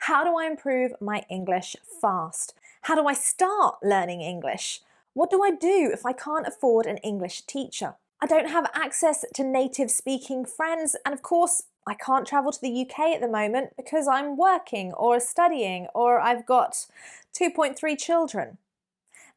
How do I improve my English fast? How do I start learning English? What do I do if I can't afford an English teacher? I don't have access to native speaking friends, and of course, I can't travel to the UK at the moment because I'm working or studying or I've got 2.3 children.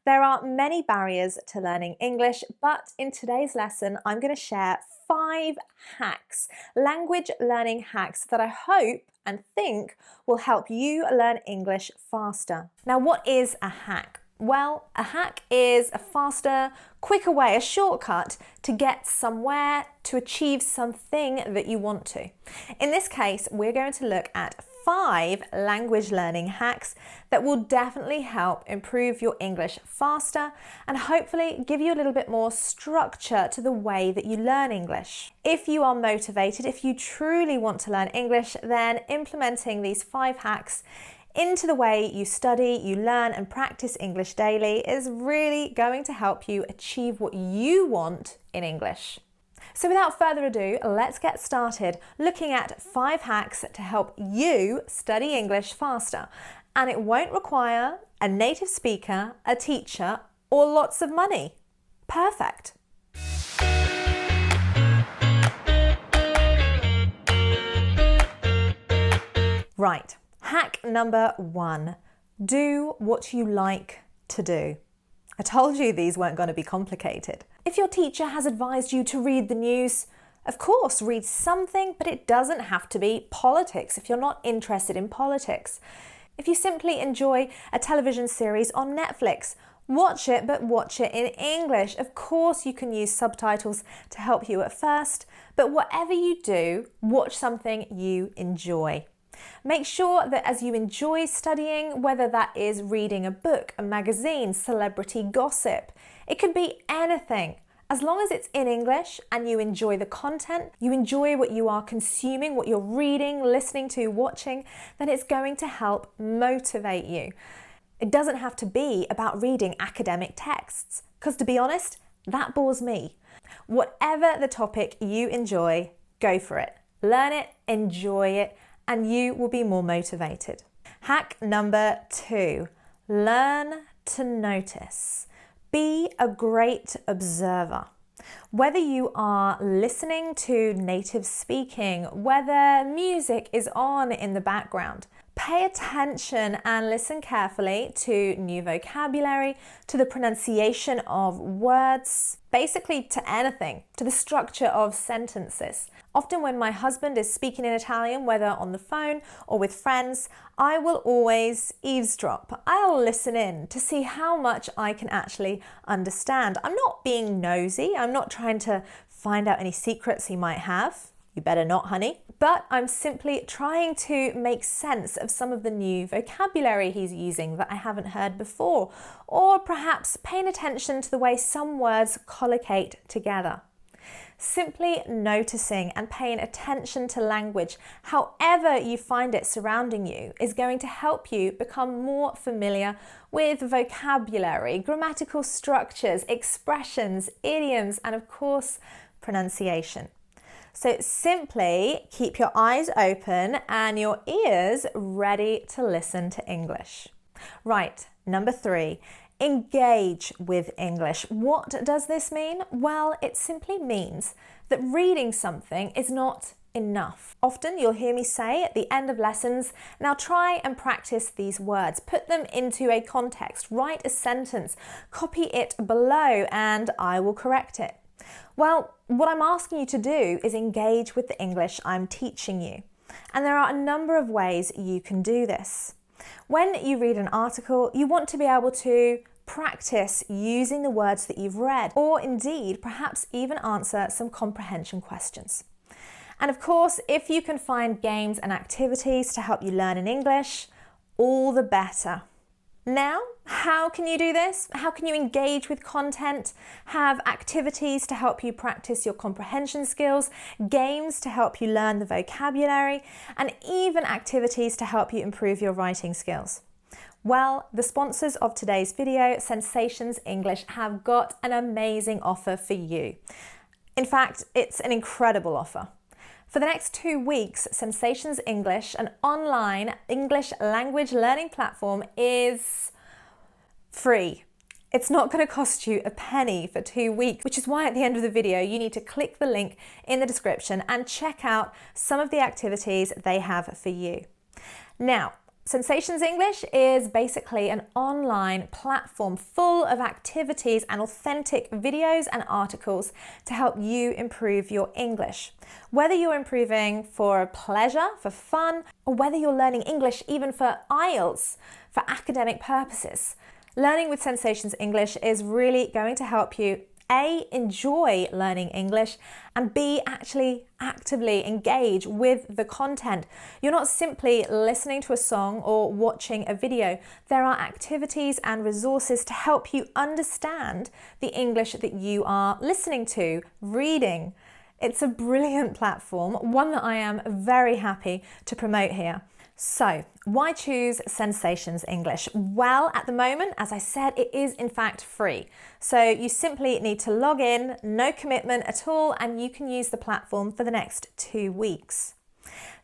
There are many barriers to learning English, but in today's lesson, I'm going to share 5 hacks, language learning hacks that I hope and think will help you learn English faster. Now, what is a hack? Well, a hack is a faster, quicker way, a shortcut to get somewhere, to achieve something that you want to. In this case, we're going to look at 5 language learning hacks that will definitely help improve your English faster and hopefully give you a little bit more structure to the way that you learn English. If you are motivated, if you truly want to learn English, then implementing these 5 hacks into the way you study, you learn and practice English daily is really going to help you achieve what you want in English. So without further ado, let's get started looking at 5 hacks to help you study English faster. And it won't require a native speaker, a teacher, or lots of money. Perfect. Right. Hack number 1, do what you like to do. I told you these weren't going to be complicated. If your teacher has advised you to read the news, of course, read something, but it doesn't have to be politics if you're not interested in politics. If you simply enjoy a television series on Netflix, watch it, but watch it in English. Of course, you can use subtitles to help you at first, but whatever you do, watch something you enjoy. Make sure that as you enjoy studying, whether that is reading a book, a magazine, celebrity gossip, it could be anything. As long as it's in English and you enjoy the content, you enjoy what you are consuming, what you're reading, listening to, watching, then it's going to help motivate you. It doesn't have to be about reading academic texts, because to be honest, that bores me. Whatever the topic you enjoy, go for it. Learn it, enjoy it, and you will be more motivated. Hack number 2, learn to notice. Be a great observer. Whether you are listening to native speaking, whether music is on in the background, pay attention and listen carefully to new vocabulary, to the pronunciation of words, basically to anything, to the structure of sentences. Often when my husband is speaking in Italian, whether on the phone or with friends, I will always eavesdrop. I'll listen in to see how much I can actually understand. I'm not being nosy. I'm not trying to find out any secrets he might have. You better not, honey. But I'm simply trying to make sense of some of the new vocabulary he's using that I haven't heard before, or perhaps paying attention to the way some words collocate together. Simply noticing and paying attention to language, however you find it surrounding you, is going to help you become more familiar with vocabulary, grammatical structures, expressions, idioms, and of course, pronunciation. So simply keep your eyes open and your ears ready to listen to English. Right, number 3. Engage with English. What does this mean? Well, it simply means that reading something is not enough. Often you'll hear me say at the end of lessons, now try and practice these words. Put them into a context, write a sentence, copy it below, and I will correct it. Well, what I'm asking you to do is engage with the English I'm teaching you. And there are a number of ways you can do this. When you read an article, you want to be able to practice using the words that you've read, or indeed, perhaps even answer some comprehension questions. And of course, if you can find games and activities to help you learn in English, all the better. Now, how can you do this? How can you engage with content, have activities to help you practice your comprehension skills, games to help you learn the vocabulary, and even activities to help you improve your writing skills? Well, the sponsors of today's video, Sensations English, have got an amazing offer for you. In fact, it's an incredible offer. For the next 2 weeks, Sensations English, an online English language learning platform, is free. It's not going to cost you a penny for 2 weeks, which is why at the end of the video, you need to click the link in the description and check out some of the activities they have for you. Now, Sensations English is basically an online platform full of activities and authentic videos and articles to help you improve your English. Whether you're improving for pleasure, for fun, or whether you're learning English even for IELTS, for academic purposes, learning with Sensations English is really going to help you A, enjoy learning English, and B, actually actively engage with the content. You're not simply listening to a song or watching a video. There are activities and resources to help you understand the English that you are listening to, reading. It's a brilliant platform, one that I am very happy to promote here. So, why choose Sensations English? Well, at the moment, as I said, it is in fact free. So you simply need to log in, no commitment at all, and you can use the platform for the next 2 weeks.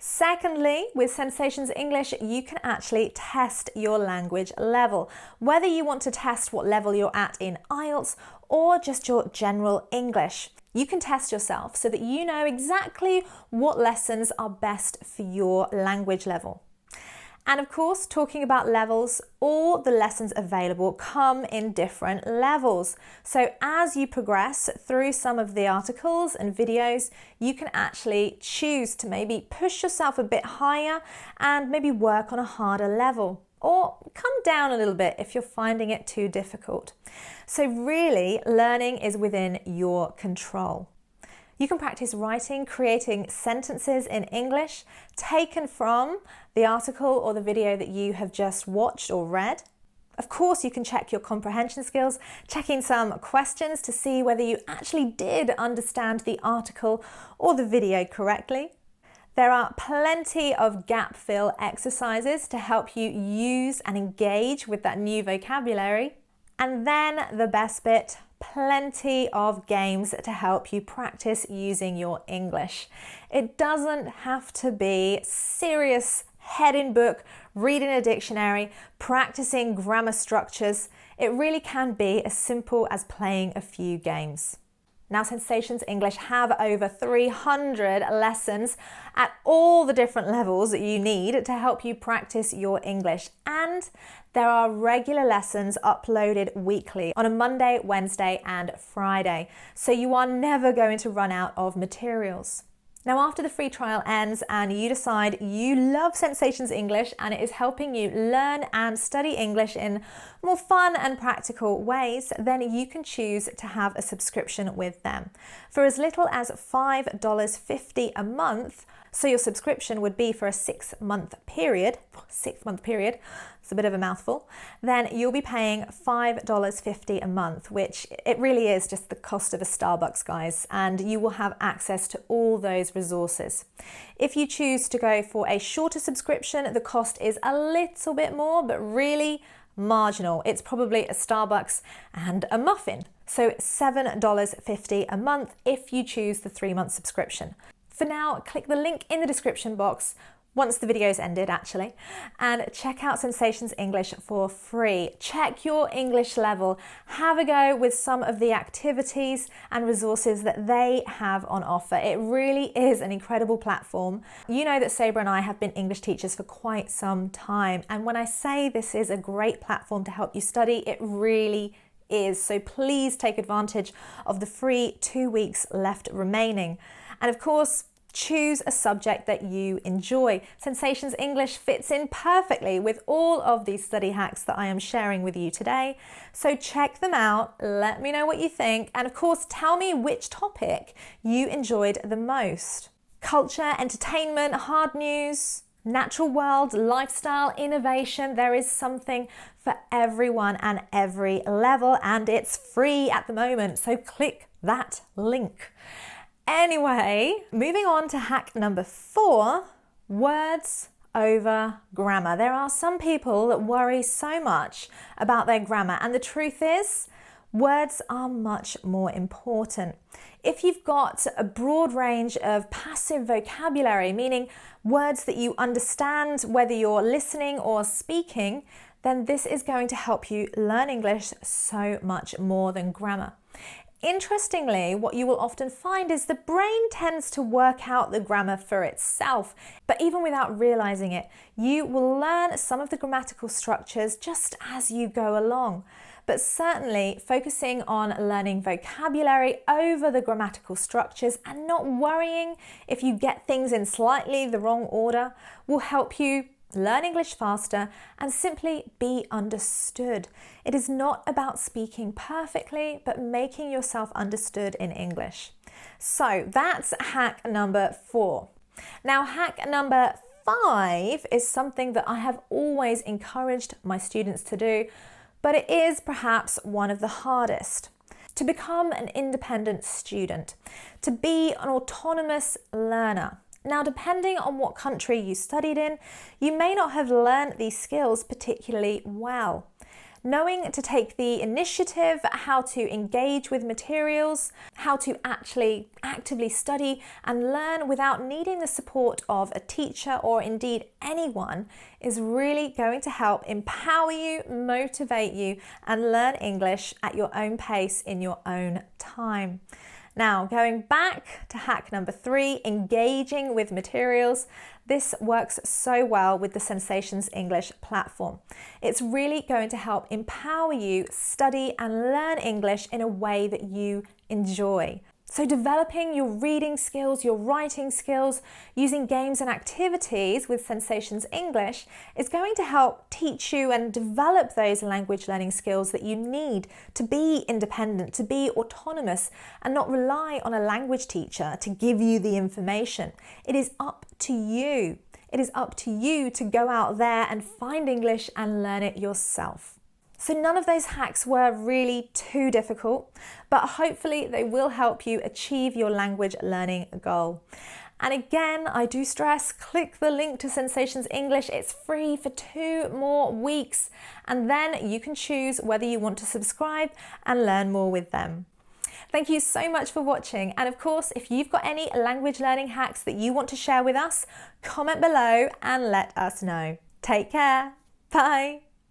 Secondly, with Sensations English, you can actually test your language level. Whether you want to test what level you're at in IELTS or just your general English, you can test yourself so that you know exactly what lessons are best for your language level. And of course, talking about levels, all the lessons available come in different levels. So as you progress through some of the articles and videos, you can actually choose to maybe push yourself a bit higher and maybe work on a harder level, or come down a little bit if you're finding it too difficult. So really, learning is within your control. You can practice writing, creating sentences in English taken from the article or the video that you have just watched or read. Of course, you can check your comprehension skills, checking some questions to see whether you actually did understand the article or the video correctly. There are plenty of gap fill exercises to help you use and engage with that new vocabulary. And then the best bit, plenty of games to help you practice using your English. It doesn't have to be serious head in book, reading a dictionary, practicing grammar structures. It really can be as simple as playing a few games. Now, Sensations English have over 300 lessons at all the different levels that you need to help you practice your English. And there are regular lessons uploaded weekly on a Monday, Wednesday, and Friday. So you are never going to run out of materials. Now, after the free trial ends and you decide you love Sensations English and it is helping you learn and study English in more fun and practical ways, then you can choose to have a subscription with them. For as little as $5.50 a month, so your subscription would be for a 6-month period, it's a bit of a mouthful, then you'll be paying $5.50 a month, which it really is just the cost of a Starbucks, guys, and you will have access to all those resources. If you choose to go for a shorter subscription, the cost is a little bit more, but really marginal. It's probably a Starbucks and a muffin. So $7.50 a month if you choose the 3-month subscription. For now, click the link in the description box once the video's ended actually, and check out Sensations English for free. Check your English level, have a go with some of the activities and resources that they have on offer. It really is an incredible platform. You know that Sabra and I have been English teachers for quite some time, and when I say this is a great platform to help you study, it really is. So please take advantage of the free 2 weeks left remaining. And of course, choose a subject that you enjoy. Sensations English fits in perfectly with all of these study hacks that I am sharing with you today. So check them out, let me know what you think, and of course, tell me which topic you enjoyed the most. Culture, entertainment, hard news, natural world, lifestyle, innovation, there is something for everyone and every level, and it's free at the moment, so click that link. Anyway, moving on to hack number 4, words over grammar. There are some people that worry so much about their grammar, and the truth is, Words are much more important. If you've got a broad range of passive vocabulary, meaning words that you understand whether you're listening or speaking, then this is going to help you learn English so much more than grammar. Interestingly, what you will often find is the brain tends to work out the grammar for itself, but even without realizing it, you will learn some of the grammatical structures just as you go along. But certainly focusing on learning vocabulary over the grammatical structures and not worrying if you get things in slightly the wrong order will help you learn English faster and simply be understood. It is not about speaking perfectly, but making yourself understood in English. So that's hack number 4. Now, hack number 5 is something that I have always encouraged my students to do, but it is perhaps one of the hardest. To become an independent student, to be an autonomous learner. Now, depending on what country you studied in, you may not have learned these skills particularly well. Knowing to take the initiative, how to engage with materials, how to actually actively study and learn without needing the support of a teacher or indeed anyone is really going to help empower you, motivate you, and learn English at your own pace in your own time. Now, going back to hack number 3, engaging with materials. This works so well with the Sensations English platform. It's really going to help empower you, study and learn English in a way that you enjoy. So developing your reading skills, your writing skills, using games and activities with Sensations English is going to help teach you and develop those language learning skills that you need to be independent, to be autonomous, and not rely on a language teacher to give you the information. It is up to you. It is up to you to go out there and find English and learn it yourself. So none of those hacks were really too difficult, but hopefully they will help you achieve your language learning goal. And again, I do stress, click the link to Sensations English. It's free for 2 more weeks, and then you can choose whether you want to subscribe and learn more with them. Thank you so much for watching. And of course, if you've got any language learning hacks that you want to share with us, comment below and let us know. Take care. Bye.